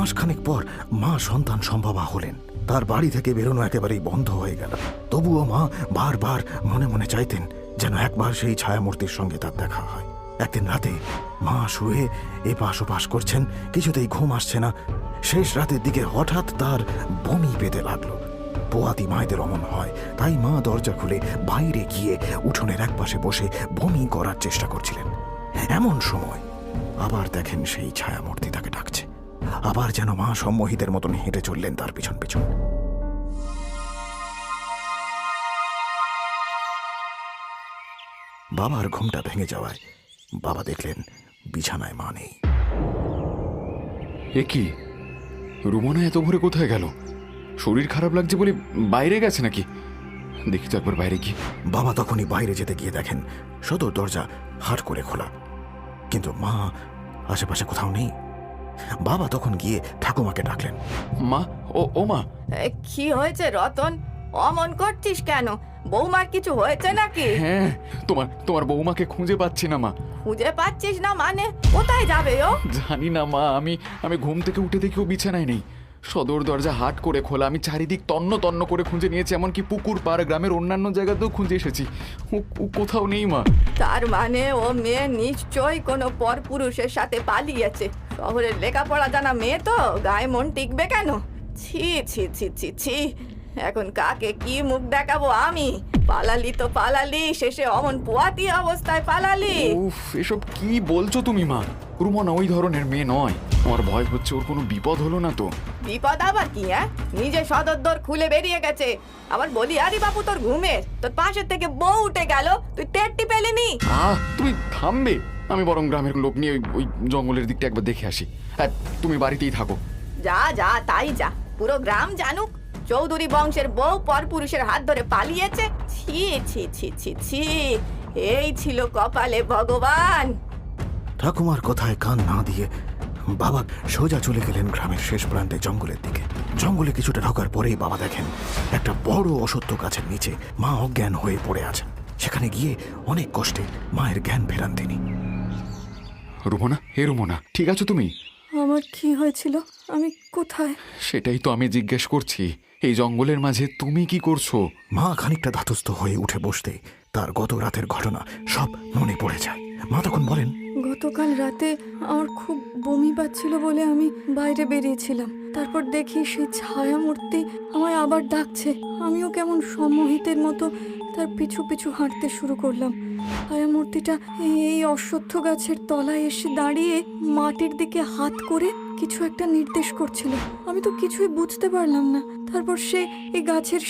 মাসখানেক পর মা সন্তান সম্ভবা হলেন। তার বাড়ি থেকে বেরোনো একেবারেই বন্ধ হয়ে গেল। তবুও মা বারবার মনে মনে চাইতেন যেন একবার সেই ছায়ামূর্তির সঙ্গে তার দেখা হয়। একদিন রাতে মা শুয়ে এপাশ ওপাশ করছেন, কিছুতেই ঘুম আসছে না। শেষ রাতের দিকে হঠাৎ তার বমি পেতে লাগলো। পোয়াতি মায়েদের অমন হয়, তাই মা দরজা খুলে বাইরে গিয়ে উঠোনের একপাশে বসে বমি করার চেষ্টা করছিলেন। এমন সময় আবার দেখেন সেই ছায়ামূর্তি তাকে ডাকছে। আবার যেন মা সম্মোহিতের মতন হেঁটে চললেন তার পিছন পিছন। বাবার ঘুমটা ভেঙে যাওয়ায় বাবা দেখলেন বিছানায় মা নেই। এ কি, রুমনা এত ভোরে কোথায় গেল? শরীর খারাপ লাগছে বলে বাইরে গেছে নাকি? দেখি তো একবার বাইরে কি। বাবা তখনই বাইরে যেতে গিয়ে দেখেন সদর দরজা হাট করে খোলা, কিন্তু মা আশেপাশে কোথাও নেই। বাবা তখন গিয়ে ঠাকুমাকে ডাকলেন। মা, ও মা। কি হয়েছে রতন? অমন করছিস কেন? বৌমার কিছু হয়েছে নাকি? হ্যাঁ, তোমার বৌমাকে খুঁজে পাচ্ছি না মা। খুঁজে পাচ্ছিস না মানে? কোথায় যাবে ও? জানি না মা, আমি ঘুম থেকে উঠে দেখি ও বিছানায় নেই। সদর দরজা হাট করে খোলা। আমি চারিদিক তন্ন তন্ন করে খুঁজে নিয়েছি, এমনকি পুকুর পাড় গ্রামের অন্যান্য জায়গাতেও খুঁজে এসেছি। ও কোথাও নেই মা। তার মানে ও মেয়ে নিশ্চয়ই কোনো পরপুরুষের সাথে পালিয়েছে। শহরের লেখাপড়া জানা মেয়ে তো, গায়ে মন টিকবে কেন? ছি ছি ছি ছি ছি, এখন কাকে কি মুখ দেখাবো আমি? পালালি তো পালালি, শেষে অমন পোয়াতি অবস্থায় পালালি। উফ, এসব কি বলছো তুমি মা? রুমনা ওই ধরনের মেয়ে নয়। আমার ভয় হচ্ছে ওর কোনো বিপদ হলো না তো। বিপদ আবার কি? নিজে সদর দর খুলে বেরিয়ে গেছে। আবার বলি আরে বাপু তোর ঘুমের, তোর পাশের থেকে বউ উঠে গেল, তুই টেরটি পেলিনি? তুমি থামবে? আমি বরং গ্রামের লোক নিয়ে ওই জঙ্গলের দিকটা একবার দেখে আসি। তুমি বাড়িতেই থাকো। যা যা, তাই যা, পুরো গ্রাম জানুক চৌধুরী বংশের বউ পরপুরুষের হাত ধরে পালিয়েছে। ছি ছি ছি ছি ছি, এই ছিল কপালে ভগবান। ঠাকুমার কথায় কান না দিয়ে বাবা সোজা চলে গেলেন গ্রামের শেষ প্রান্তে জঙ্গলের দিকে। জঙ্গলে কিছুটা ঢোকার পরেই বাবা দেখেন একটা বড় অসত্য গাছের নিচে মা অজ্ঞান হয়ে পড়ে আছেন। সেখানে গিয়ে অনেক কষ্টে মায়ের জ্ঞান ফেরান তিনি। রুমনা, হে রুমনা, ঠিক আছো তুমি? আমার কি হয়েছিল? আমি কোথায়? সেটাই তো আমি জিজ্ঞেস করছি। এই জঙ্গলের মাঝে তুমি কি করছো? মা খানিকটা ধাতস্থ হয়ে উঠে বসতে তার গত রাতের ঘটনা সব মনে পড়ে যায়। মা তখন বলেন, গতকাল রাতে আমার খুব বমি পাচ্ছিল বলে আমি বাইরে বেরিয়েছিলাম। তারপর দেখি সেই ছায়ামূর্তি আমায় আবার ডাকছে। আমিও কেমন সম্মোহিতের মতো তার পিছু পিছু হাঁটতে শুরু করলাম। ছায়ামূর্তিটা এই অশ্বত্থ গাছের তলায় এসে দাঁড়িয়ে মাটির দিকে হাত করে কিছু একটা নির্দেশ করছিল। আমি তো কিছুই বুঝতে পারলাম না। তারপর সে এই গাছের